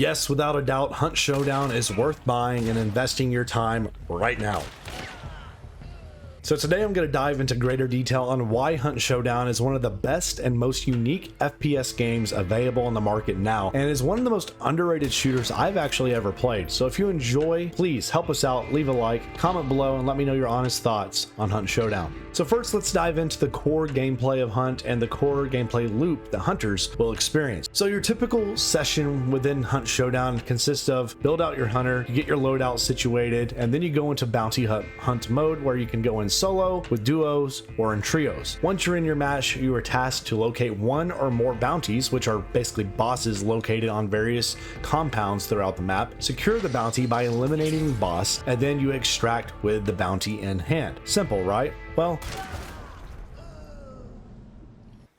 Yes, without a doubt, Hunt Showdown is worth buying and investing your time right now. So today I'm going to dive into greater detail on why Hunt Showdown is one of the best and most unique FPS games available on the market now, and is one of the most underrated shooters I've actually ever played. So if you enjoy, please help us out, leave a like, comment below, and let me know your honest thoughts on Hunt Showdown. So first, let's dive into the core gameplay of Hunt and the core gameplay loop that hunters will experience. So your typical session within Hunt Showdown consists of build out your hunter, you get your loadout situated, and then you go into bounty hunt mode where you can go in solo, with duos, or in trios. Once you're in your match, you are tasked to locate one or more bounties, which are basically bosses located on various compounds throughout the map. Secure the bounty by eliminating the boss, and then you extract with the bounty in hand. Simple, right? Well,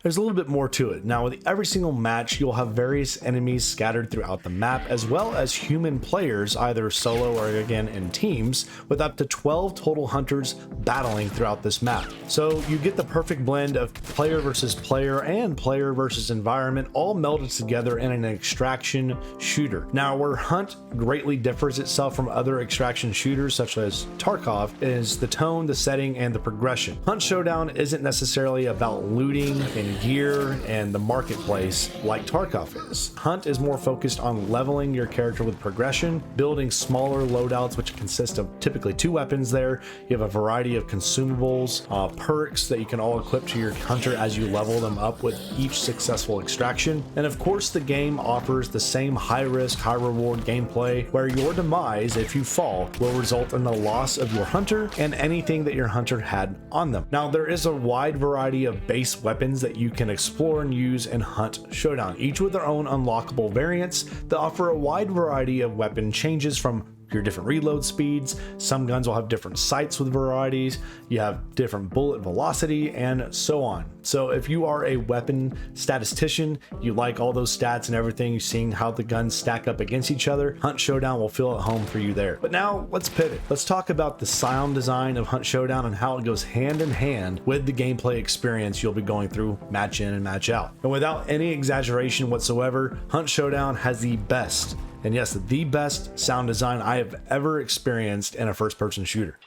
there's a little bit more to it. Now, with every single match, you'll have various enemies scattered throughout the map, as well as human players, either solo or again in teams, with up to 12 total hunters battling throughout this map. So you get the perfect blend of player versus player and player versus environment, all melded together in an extraction shooter. Now, where Hunt greatly differs itself from other extraction shooters such as Tarkov is the tone, the setting, and the progression. Hunt Showdown isn't necessarily about looting and gear and the marketplace like Tarkov is. Hunt is more focused on leveling your character with progression, building smaller loadouts which consist of typically 2 weapons there. You have a variety of consumables, perks that you can all equip to your hunter as you level them up with each successful extraction. And of course, the game offers the same high risk, high reward gameplay where your demise, if you fall, will result in the loss of your hunter and anything that your hunter had on them. Now, there is a wide variety of base weapons that you can explore and use in Hunt Showdown, each with their own unlockable variants that offer a wide variety of weapon changes from your different reload speeds. Some guns will have different sights with varieties, you have different bullet velocity, and so on. So if you are a weapon statistician, you like all those stats and everything, seeing how the guns stack up against each other, Hunt Showdown will feel at home for you there. But now let's pivot. Let's talk about the sound design of Hunt Showdown and how it goes hand in hand with the gameplay experience you'll be going through match in and match out. And without any exaggeration whatsoever, Hunt Showdown has the best, and yes, the best sound design I have ever experienced in a first-person shooter.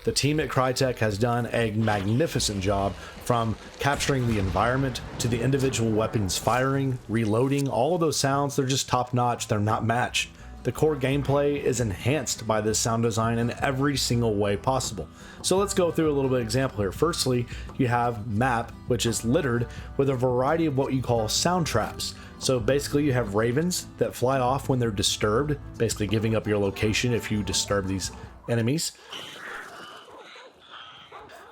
The team at Crytek has done a magnificent job, from capturing the environment to the individual weapons firing, reloading. All of those sounds, they're just top-notch, they're not matched. The core gameplay is enhanced by this sound design in every single way possible. So let's go through a little bit of example here. Firstly, you have map, which is littered with a variety of what you call sound traps. So basically you have ravens that fly off when they're disturbed, basically giving up your location if you disturb these enemies.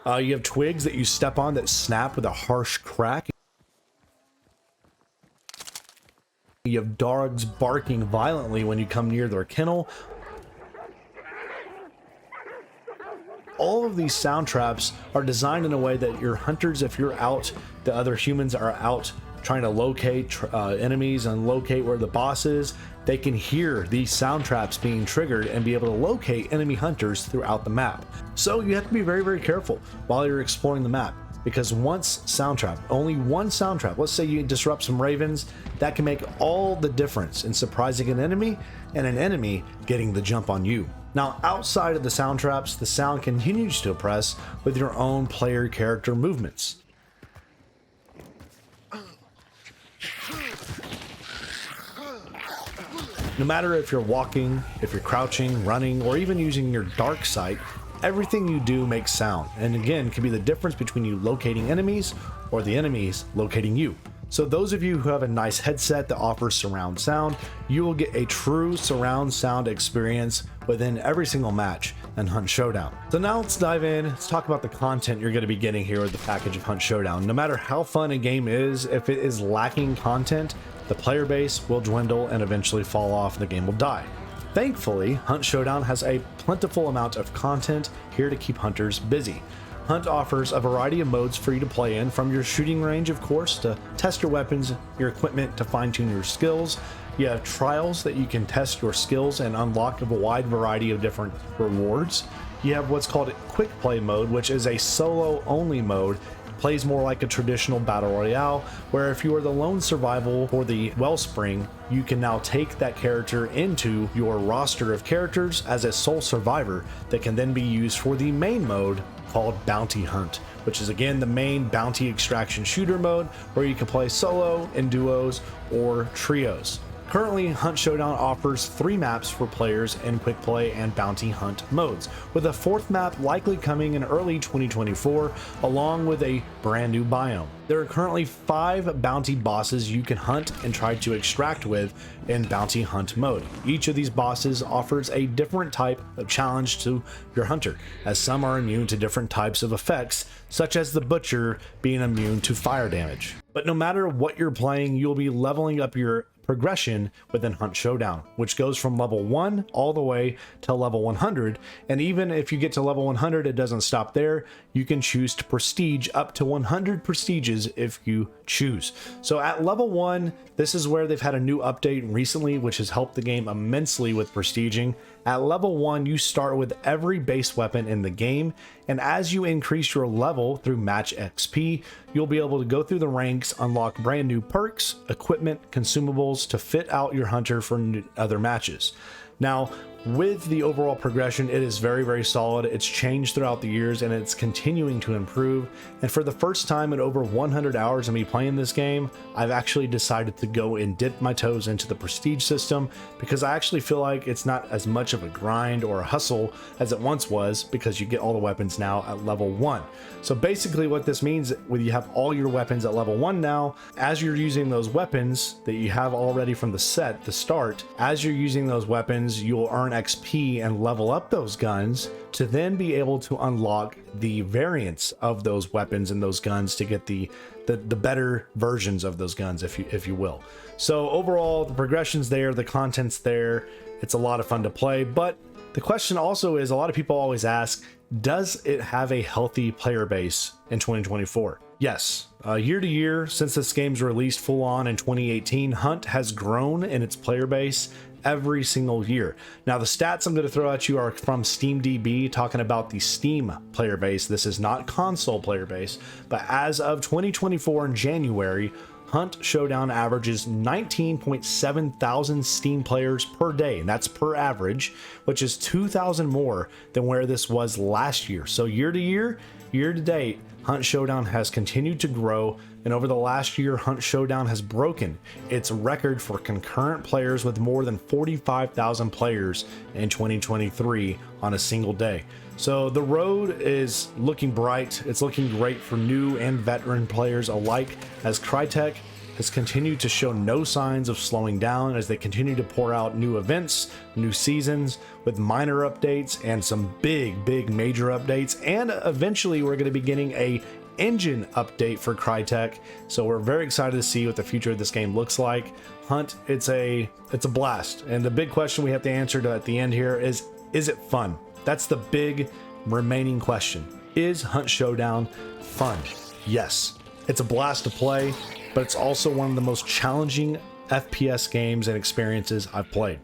You have twigs that you step on that snap with a harsh crack. You have dogs barking violently when you come near their kennel. All of these sound traps are designed in a way that your hunters, if you're out, the other humans are out trying to locate enemies and locate where the boss is, they can hear these sound traps being triggered and be able to locate enemy hunters throughout the map. So you have to be very, very careful while you're exploring the map, because only one sound trap, let's say you disrupt some ravens, that can make all the difference in surprising an enemy and an enemy getting the jump on you. Now, outside of the sound traps, the sound continues to oppress with your own player character movements. No matter if you're walking, if you're crouching, running, or even using your dark sight, everything you do makes sound, and again can be the difference between you locating enemies or the enemies locating you. So those of you who have a nice headset that offers surround sound, you will get a true surround sound experience within every single match in Hunt Showdown. So now let's dive in, let's talk about the content you're going to be getting here with the package of Hunt Showdown. No matter how fun a game is, if it is lacking content, the player base will dwindle and eventually fall off and the game will die. Thankfully, Hunt Showdown has a plentiful amount of content here to keep hunters busy. Hunt offers a variety of modes for you to play in, from your shooting range, of course, to test your weapons, your equipment, to fine-tune your skills. You have trials that you can test your skills and unlock a wide variety of different rewards. you have what's called quick play mode, which is a solo only mode. Plays more like a traditional battle royale, where if you are the lone survival for the Wellspring, you can now take that character into your roster of characters as a sole survivor that can then be used for the main mode called Bounty Hunt, which is again the main bounty extraction shooter mode where you can play solo, in duos, or trios. Currently, Hunt Showdown offers 3 maps for players in quick play and bounty hunt modes, with a 4th map likely coming in early 2024, along with a brand new biome. There are currently 5 bounty bosses you can hunt and try to extract with in bounty hunt mode. Each of these bosses offers a different type of challenge to your hunter, as some are immune to different types of effects, such as the Butcher being immune to fire damage. But no matter what you're playing, you'll be leveling up your progression within Hunt Showdown, which goes from level 1 all the way to level 100. And even if you get to level 100, it doesn't stop there. You can choose to prestige up to 100 prestiges if you choose. So at level 1, this is where they've had a new update recently, which has helped the game immensely with prestiging. At level 1, you start with every base weapon in the game, and as you increase your level through match XP, you'll be able to go through the ranks, unlock brand new perks, equipment, consumables to fit out your hunter for other matches. Now, with the overall progression, it is very, very solid. It's changed throughout the years and it's continuing to improve. And for the first time in over 100 hours of me playing this game, I've actually decided to go and dip my toes into the prestige system, because I actually feel like it's not as much of a grind or a hustle as it once was, because you get all the weapons now at level 1. So basically what this means, when you have all your weapons at level 1 now, as you're using those weapons that you have already from the set, the start, as you're using those weapons, you'll earn XP and level up those guns to then be able to unlock the variants of those weapons and those guns to get the better versions of those guns, if you will. So overall, the progression's there, the content's there, it's a lot of fun to play. But the question also is, a lot of people always ask, does it have a healthy player base in 2024? Yes. Year to year, since this game's released full on in 2018, Hunt has grown in its player base every single year. Now, the stats I'm going to throw at you are from SteamDB, talking about the Steam player base. This is not console player base, but as of 2024 in January, Hunt Showdown averages 19.7 thousand Steam players per day, and that's per average, which is 2,000 more than where this was last year. So year to year, year to date, Hunt Showdown has continued to grow, and over the last year, Hunt Showdown has broken its record for concurrent players with more than 45,000 players in 2023 on a single day. So the road is looking bright. It's looking great for new and veteran players alike, as Crytek has continued to show no signs of slowing down as they continue to pour out new events, new seasons with minor updates and some big major updates. And eventually we're going to be getting a engine update for Crytek. So we're very excited to see what the future of this game looks like. Hunt, it's a blast. And the big question we have to answer at the end here is it fun? That's the big remaining question. Is Hunt Showdown fun? Yes. It's a blast to play, but it's also one of the most challenging FPS games and experiences I've played.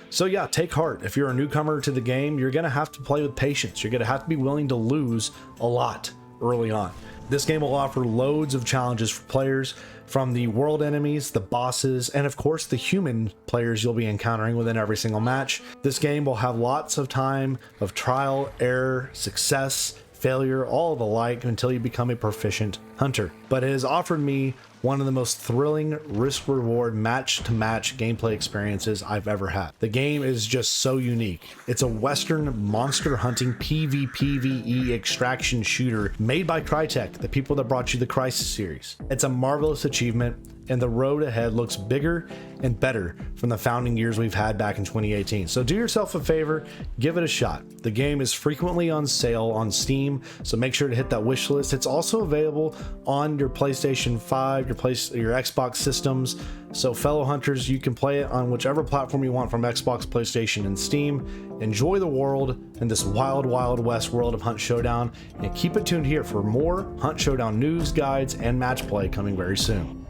So yeah, take heart. If you're a newcomer to the game, you're going to have to play with patience. You're going to have to be willing to lose a lot early on. This game will offer loads of challenges for players, from the world enemies, the bosses, and of course the human players you'll be encountering within every single match. This game will have lots of time of trial, error, success, failure, all the like, until you become a proficient hunter. But it has offered me one of the most thrilling risk-reward match-to-match gameplay experiences I've ever had. The game is just so unique. It's a Western monster hunting PvPvE extraction shooter made by Crytek, the people that brought you the Crysis series. It's a marvelous achievement, and the road ahead looks bigger and better from the founding years we've had back in 2018. So do yourself a favor, give it a shot. The game is frequently on sale on Steam, so make sure to hit that wish list. It's also available on your PlayStation 5, your Xbox systems. So fellow hunters, you can play it on whichever platform you want from Xbox, PlayStation, and Steam. Enjoy the world in this wild, wild west world of Hunt Showdown, and keep it tuned here for more Hunt Showdown news, guides, and match play coming very soon.